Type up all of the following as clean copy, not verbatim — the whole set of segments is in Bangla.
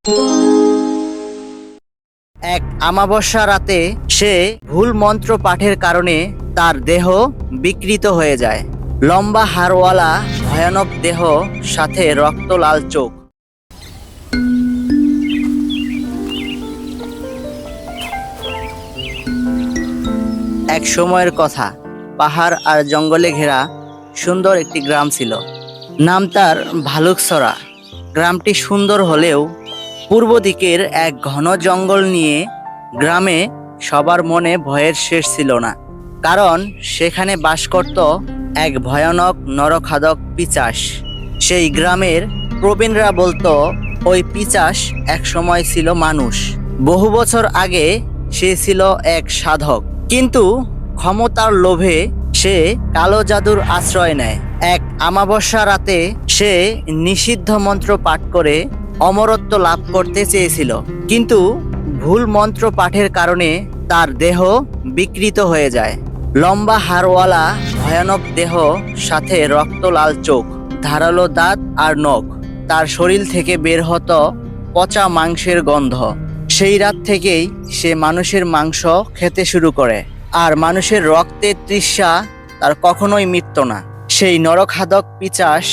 এক আমাবস্যা রাতে সে ভুল মন্ত্র পাঠের কারণে তার দেহ বিকৃত হয়ে যায়। লম্বা হাড়ওয়ালা ভয়ানক দেহ, সাথে রক্ত লাল চোখ। এক সময়ের কথা, পাহাড় আর জঙ্গলে ঘেরা সুন্দর একটি গ্রাম ছিল। নাম তার ভালুকছড়া। গ্রামটি সুন্দর হলেও পূর্ব দিকের এক ঘন জঙ্গল নিয়ে গ্রামে সবার মনে ভয়ের শেষ ছিল না। কারণ সেখানে বাস করত এক ভয়ানক নরখাদক পিশাচ। সেই গ্রামের প্রবীণরা বলতো ওই পিশাচ এক সময় ছিল মানুষ। বহু বছর আগে সে ছিল এক সাধক, কিন্তু ক্ষমতার লোভে সে কালো জাদুর আশ্রয় নেয়। এক আমাবস্যা রাতে সে নিষিদ্ধ মন্ত্র পাঠ করে অমরত্ব লাভ করতে চেয়েছিল, কিন্তু ভুল মন্ত্র পাঠের কারণে তার দেহ বিকৃত হয়ে যায়। লম্বা হাড়ওয়ালা ভয়ানক দেহ, সাথে রক্ত লাল চোখ, ধারালো দাঁত আর নখ। তার শরীর থেকে বের হতো পচা মাংসের গন্ধ। সেই রাত থেকেই সে মানুষের মাংস খেতে শুরু করে, আর মানুষের রক্তের তৃষ্ণা তার কখনোই মিটত না। সেই নরখাদক পিশাচ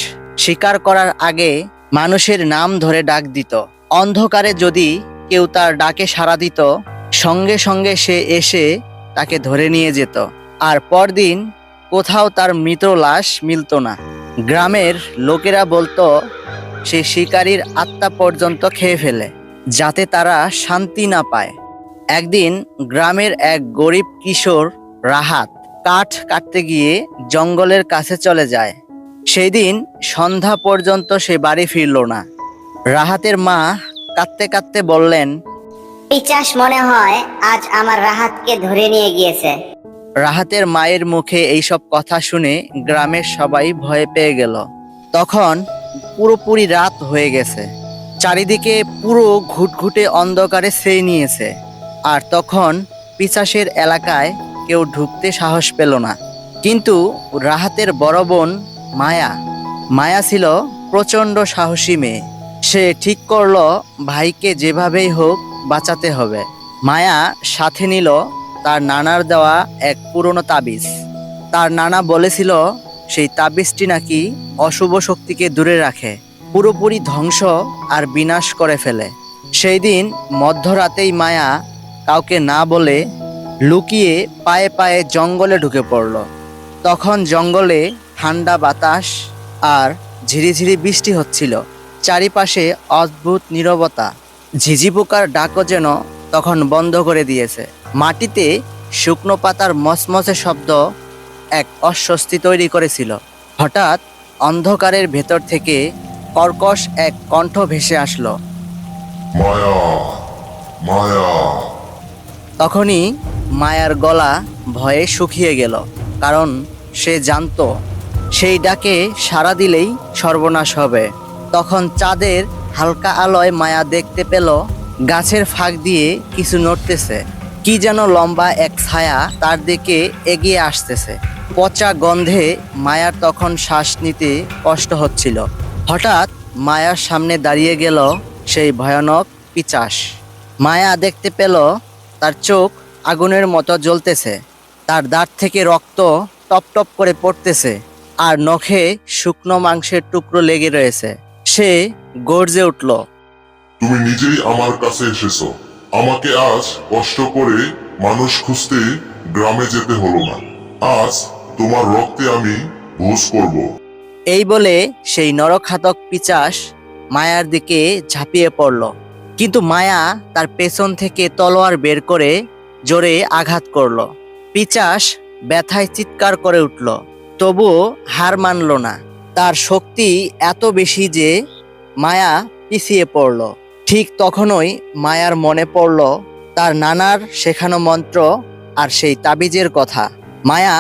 শিকার করার আগে মানুষের নাম ধরে ডাক দিত। অন্ধকারে যদি কেউ তার ডাকে সাড়া দিত, সঙ্গে সঙ্গে সে এসে তাকে ধরে নিয়ে যেত। আর পরদিন কোথাও তার মৃত লাশ মিলত না। গ্রামের লোকেরা বলতো সে শিকারীর আত্মা পর্যন্ত খেয়ে ফেলে, যাতে তারা শান্তি না পায়। একদিন গ্রামের এক গরিব কিশোর রাহাত কাঠ কাটতে গিয়ে জঙ্গলের কাছে চলে যায়। সেই দিন সন্ধ্যা পর্যন্ত সে বাড়ি ফিরল না। রাহাতের মা কাঁদতে কাঁদতে বললেন, পিশাচ মনে হয় আজ আমার রাহাতকে ধরে নিয়ে গিয়েছে। রাহাতের মায়ের মুখে এইসব কথা শুনে গ্রামের সবাই ভয় পেয়ে গেল। তখন পুরোপুরি রাত হয়ে গেছে, চারিদিকে পুরো ঘুটঘুটে অন্ধকারে ছেয়ে নিয়েছে। আর তখন পিশাচের এলাকায় কেউ ঢুকতে সাহস পেল না। কিন্তু রাহাতের বড় বোন মায়া ছিল প্রচণ্ড সাহসী মেয়ে। সে ঠিক করলো ভাইকে যেভাবেই হোক বাঁচাতে হবে। মায়া সাথে নিল তার নানার দেওয়া এক পুরনো তাবিজ। তার নানা বলেছিল সেই তাবিজটি নাকি অশুভ শক্তিকে দূরে রাখে, পুরোপুরি ধ্বংস আর বিনাশ করে ফেলে। সেই দিন মধ্যরাতেই মায়া কাউকে না বলে লুকিয়ে পায়ে পায়ে জঙ্গলে ঢুকে পড়ল। তখন জঙ্গলে ঠান্ডা বাতাস আর ঝিরিঝিরি বৃষ্টি হচ্ছিল। চারিপাশে অদ্ভুত নীরবতা। ঝিঝি পোকার ডাকও যেন তখন বন্ধ করে দিয়েছে। মাটিতে শুকনো পাতার মচমচে শব্দ এক অস্বস্তি তৈরি করেছিল। হঠাৎ অন্ধকারের ভেতর থেকে কর্কশ এক কণ্ঠ ভেসে আসলো, মায়া, মায়া। তখনই মায়ার গলা ভয়ে শুকিয়ে গেল, কারণ সে জানতো সেই ডাকে সাড়া দিলেই সর্বনাশ হবে। তখন চাঁদের হালকা আলোয় মায়া দেখতে পেল গাছের ফাঁক দিয়ে কিছু নড়তেছে। কি যেন লম্বা এক ছায়া তার দিকে এগিয়ে আসতেছে। পচা গন্ধে মায়ার তখন শ্বাস নিতে কষ্ট হচ্ছিল। হঠাৎ মায়ার সামনে দাঁড়িয়ে গেল সেই ভয়ানক পিশাচ। মায়া দেখতে পেল তার চোখ আগুনের মতো জ্বলতেছে, তার দাঁত থেকে রক্ত টপ টপ করে পড়তেছে, আর নখে শুকনো মাংসের টুকরো লেগে রয়েছে। সে গর্জে উঠল, তুমি নিজেই আমার কাছে এসেছো। আমাকে আজ কষ্ট করে মানুষ খুঁজতে গ্রামে যেতে হলো না। আজ তোমার রক্তে আমি ভোজ করব। এই বলে সেই নরখাদক পিশাচ মায়ার দিকে ঝাঁপিয়ে পড়ল। কিন্তু মায়া তার পেছন থেকে তলোয়ার বের করে জোরে আঘাত করল। পিশাচ ব্যথায় চিৎকার করে উঠল, তবুও হার মানল না। তার শক্তি এত বেশি যে মায়া পিছিয়ে পড়ল। ঠিক তখনই মায়ার মনে পড়ল তার নানার শেখানো মন্ত্র আর সেই তাবিজের কথা। মায়া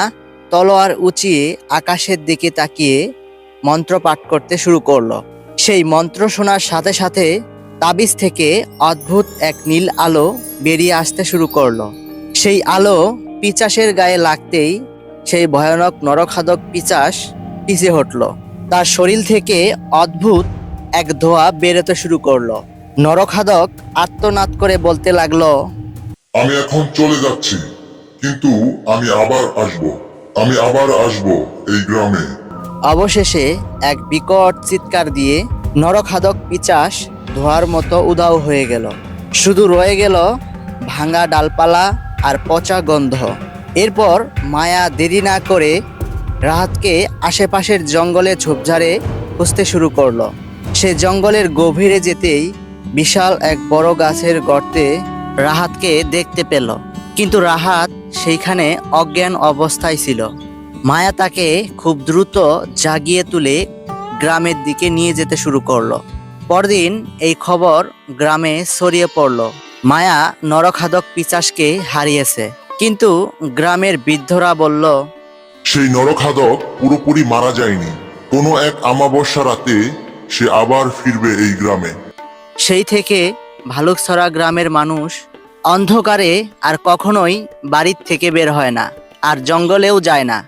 তলোয়ার উঁচিয়ে আকাশের দিকে তাকিয়ে মন্ত্র পাঠ করতে শুরু করলো। সেই মন্ত্র শোনার সাথে সাথে তাবিজ থেকে অদ্ভুত এক নীল আলো বেরিয়ে আসতে শুরু করলো। সেই আলো পিশাচের গায়ে লাগতেই সেই ভয়ানক নরখাদক পিশাচ পিছে হটল। তার শরীর থেকে অদ্ভুত এক ধোঁয়া বেরোতে শুরু করলো। নরখাদক আর্তনাদ করে বলতে লাগলো, আমি এখন চলে যাচ্ছি, কিন্তু আমি আবার আসব এই গ্রামে। অবশেষে এক বিকট চিৎকার দিয়ে নরখাদক পিচাস ধোঁয়ার মতো উধাও হয়ে গেল। শুধু রয়ে গেল ভাঙা ডালপালা আর পচা গন্ধ। এরপর মায়া দেরি না করে রাহাতকে আশেপাশের জঙ্গলে ঝোপঝাড়ে খুঁজতে শুরু করলো। সে জঙ্গলের গভীরে যেতেই বিশাল এক বড় গাছের গর্তে রাহাতকে দেখতে পেল, কিন্তু রাহাত সেইখানে অজ্ঞান অবস্থায় ছিল। মায়া তাকে খুব দ্রুত জাগিয়ে তুলে গ্রামের দিকে নিয়ে যেতে শুরু করলো। পরদিন এই খবর গ্রামে ছড়িয়ে পড়ল, মায়া নরখাদক পিচাসকে হারিয়েছে। কিন্তু গ্রামের বৃদ্ধরা বলল, সেই নরখাদক পুরোপুরি মারা যায়নি। কোনো এক আমাবস্যা রাতে সে আবার ফিরবে এই গ্রামে। সেই থেকে ভালুকছড়া গ্রামের মানুষ অন্ধকারে আর কখনোই বাড়ির থেকে বের হয় না, আর জঙ্গলেও যায় না।